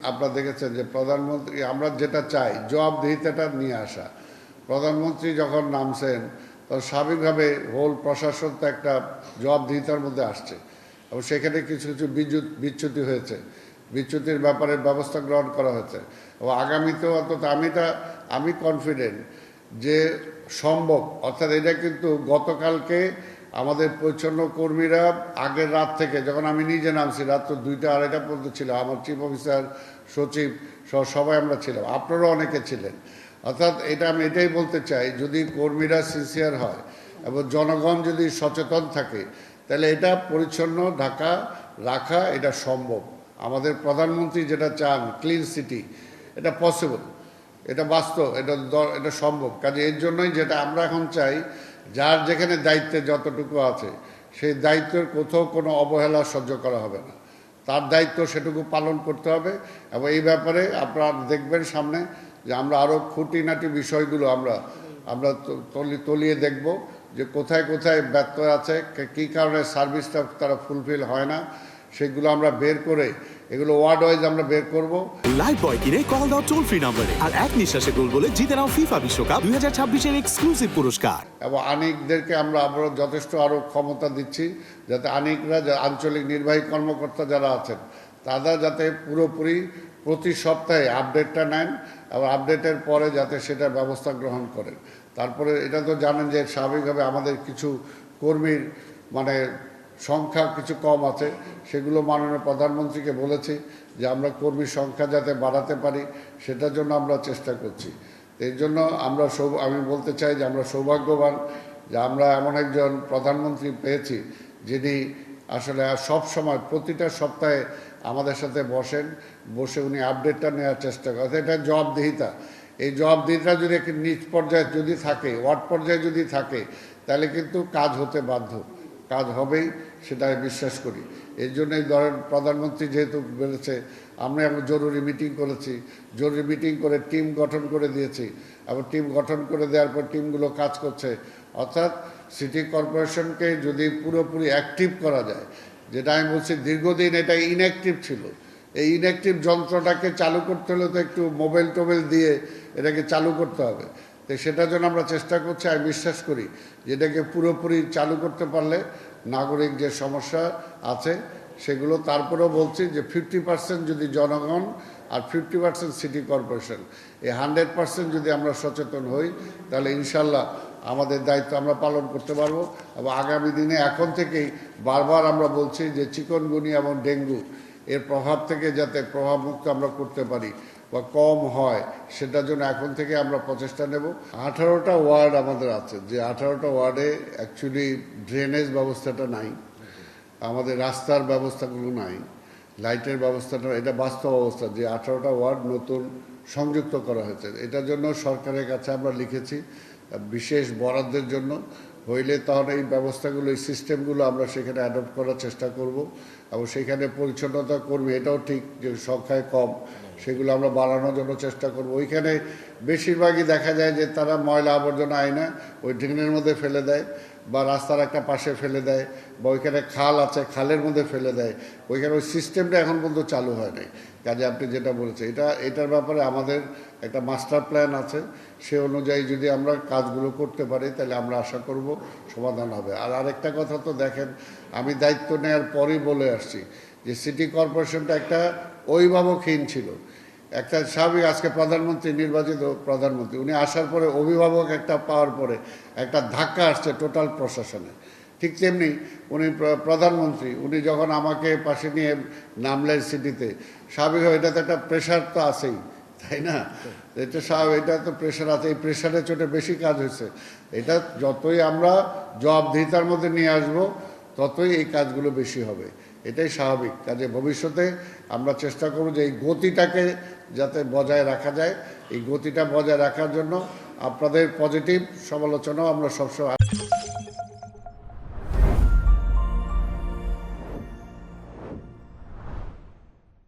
আপনারা দেখেছেন যে প্রধানমন্ত্রী, আমরা যেটা চাই জবাবদিহিতাটা নিয়ে আসা। প্রধানমন্ত্রী যখন নামছেন তখন স্বাভাবিকভাবে হোল প্রশাসন তো একটা জবাবদিহিতার মধ্যে আসছে এবং সেখানে কিছু কিছু বিচ্যুতি হয়েছে, বিচ্যুতির ব্যাপারে ব্যবস্থা গ্রহণ করা হয়েছে এবং আগামীতেও অন্তত আমি কনফিডেন্ট যে সম্ভব। অর্থাৎ এটা কিন্তু গতকালকে আমাদের পরিচ্ছন্ন কর্মীরা আগের রাত থেকে, যখন আমি নিজে নামছি রাত তো 2টা 2:30 পর্যন্ত ছিল, আমার চিফ অফিসার, সচিব সহ সবাই আমরা ছিলাম, আপনারাও অনেকে ছিলেন। অর্থাৎ আমি এটাই বলতে চাই, যদি কর্মীরা সিনসিয়ার হয় এবং জনগণ যদি সচেতন থাকে তাহলে এটা পরিচ্ছন্ন ঢাকা রাখা এটা সম্ভব। আমাদের প্রধানমন্ত্রী যেটা চান ক্লিন সিটি, এটা পসিবল, এটা বাস্তব, এটা সম্ভব। কাজে এর জন্যই যেটা আমরা এখন চাই, যার যেখানে দায়িত্বে যতটুকু আছে সেই দায়িত্বের কোথাও কোনো অবহেলা সহ্য করা হবে না, তার দায়িত্ব সেটুকু পালন করতে হবে। এবং এই ব্যাপারে আপনারা দেখবেন সামনে যে আমরা আরও খুঁটিনাটি বিষয়গুলো আমরা তলিয়ে দেখব যে কোথায় কোথায় ব্যর্থ আছে, কী কারণে সার্ভিসটা তারা ফুলফিল হয় না, সেগুলো আমরা বের করে এগুলো ওয়ার্ড ওয়াইজ আমরা বের করব। লাইফবয় কিনে কল দাও টোল ফ্রি নম্বরে আর এক নিঃশ্বাসে গোল বলে জিতে নাও ফিফা বিশ্বকাপ 2026-এর এক্সক্লুসিভ পুরস্কার। এবং আনিকদেরকে আমরা যথেষ্ট আরও ক্ষমতা দিচ্ছি, যাতে আনিকরা, আঞ্চলিক নির্বাহী কর্মকর্তা যারা আছেন, তারা যাতে পুরোপুরি প্রতি সপ্তাহে আপডেটটা নেন এবং আপডেটের পরে যাতে সেটার ব্যবস্থা গ্রহণ করেন। তারপরে এটা তো জানেন যে স্বাভাবিকভাবে আমাদের কিছু কর্মীর সংখ্যা কিছু কম আছে, সেগুলো মাননীয় প্রধানমন্ত্রীকে বলেছি যে আমরা কর্মীর সংখ্যা যাতে বাড়াতে পারি সেটার জন্য আমরা চেষ্টা করছি। এর জন্য আমি বলতে চাই যে আমরা সৌভাগ্যবান যে আমরা এমন একজন প্রধানমন্ত্রী পেয়েছি যিনি আসলে সব সময় প্রতিটা সপ্তাহে আমাদের সাথে বসে উনি আপডেটটা নেওয়ার চেষ্টা করেন। এটা জবাবদিহিতা, এই জবাবদিহিতা যদি নিজ পর্যায়ে যদি থাকে, ওয়ার্ড পর্যায়ে যদি থাকে, তাহলে কিন্তু কাজ হতে বাধ্য, কাজ হবেই, সেটা বিশ্বাস করি। এই জন্যই ধরেন প্রধানমন্ত্রী যেহেতু বলেছে, আমরা এখন জরুরি মিটিং করেছি, জরুরি মিটিং করে টিম গঠন করে দিয়েছি এবং টিম গঠন করে দেওয়ার পর টিমগুলো কাজ করছে। অর্থাৎ সিটি কর্পোরেশনকে যদি পুরোপুরি অ্যাক্টিভ করা যায়, যেটা আমি বলছি দীর্ঘদিন এটা ইনঅ্যাক্টিভ ছিল, এই ইনঅ্যাক্টিভ যন্ত্রটাকে চালু করতে হলে তো একটু মোবাইল টোবাইল দিয়ে এটাকে চালু করতে হবে। তো সেটার জন্য আমরা চেষ্টা করছি। আমি বিশ্বাস করি যেটাকে পুরোপুরি চালু করতে পারলে নাগরিক যে সমস্যা আছে সেগুলো, তারপরেও বলছি যে 50% যদি জনগণ আর 50% সিটি কর্পোরেশন, এই 100% যদি আমরা সচেতন হই তাহলে ইনশাল্লাহ আমাদের দায়িত্ব আমরা পালন করতে পারবো। এবং আগামী দিনে এখন থেকেই বারবার আমরা বলছি যে চিকনগুনিয়া এবং ডেঙ্গু এর প্রভাব থেকে যাতে প্রভাবমুক্ত আমরা করতে পারি বা কম হয়, সেটার জন্য এখন থেকে আমরা প্রচেষ্টা নেব। 18টা ওয়ার্ড আমাদের আছে, যে 18টা ওয়ার্ডে অ্যাকচুয়ালি ড্রেনেজ ব্যবস্থাটা নাই, আমাদের রাস্তার ব্যবস্থাগুলো নাই, লাইটের ব্যবস্থাটা, এটা বাস্তব অবস্থা যে 18টা ওয়ার্ড নতুন সংযুক্ত করা হয়েছে। এটার জন্য সরকারের কাছে আমরা লিখেছি বিশেষ বরাদ্দের জন্য, হইলে তাহলে এই ব্যবস্থাগুলো, এই সিস্টেমগুলো আমরা সেখানে অ্যাডপ্ট করার চেষ্টা করব এবং সেখানে পরিচ্ছন্নতা কর্মী, এটাও ঠিক যে সংখ্যায় কম, সেগুলো আমরা বাড়ানোর জন্য চেষ্টা করব। ওইখানে বেশিরভাগই দেখা যায় যে তারা ময়লা আবর্জনা আয়না ওই ড্রেনের মধ্যে ফেলে দেয় বা রাস্তার একটা পাশে ফেলে দেয় বা ওইখানে খাল আছে খালের মধ্যে ফেলে দেয়, ওইখানে ওই সিস্টেমটা এখন পর্যন্ত চালু হয় নাই। কাজে আপনি যেটা বলেছেন এটার ব্যাপারে আমাদের একটা মাস্টার প্ল্যান আছে, সে অনুযায়ী যদি আমরা কাজগুলো করতে পারি তাহলে আমরা আশা করব সমাধান হবে। আর আরেকটা কথা তো দেখেন, আমি দায়িত্ব নেওয়ার পরই বলে আসছি যে সিটি কর্পোরেশনটা একটা অভিভাবকহীন ছিল, একটা স্বাভাবিক। আজকে প্রধানমন্ত্রী, নির্বাচিত প্রধানমন্ত্রী, উনি আসার পরে অভিভাবক একটা পাওয়ার পরে একটা ধাক্কা আসছে টোটাল প্রশাসনে। ঠিক তেমনি উনি প্রধানমন্ত্রী, উনি যখন আমাকে পাশে নিয়ে নামলেন সিটিতে, স্বাভাবিকভাবে এটা তো একটা প্রেশার তো আছেই, তাই না? এটা তো প্রেশার আছে, এই প্রেশারের চোটে বেশি কাজ হয়েছে। এটা যতই আমরা জবাবদিহিতার মধ্যে নিয়ে আসবো ততই এই কাজগুলো বেশি হবে, এটাই স্বাভাবিক। কাজে ভবিষ্যতে আমরা চেষ্টা করব যে এই গতিটাকে যাতে বজায় রাখা যায়, এই গতিটা বজায় রাখার জন্য আপনাদের পজিটিভ সমালোচনাও আমরা সবসময়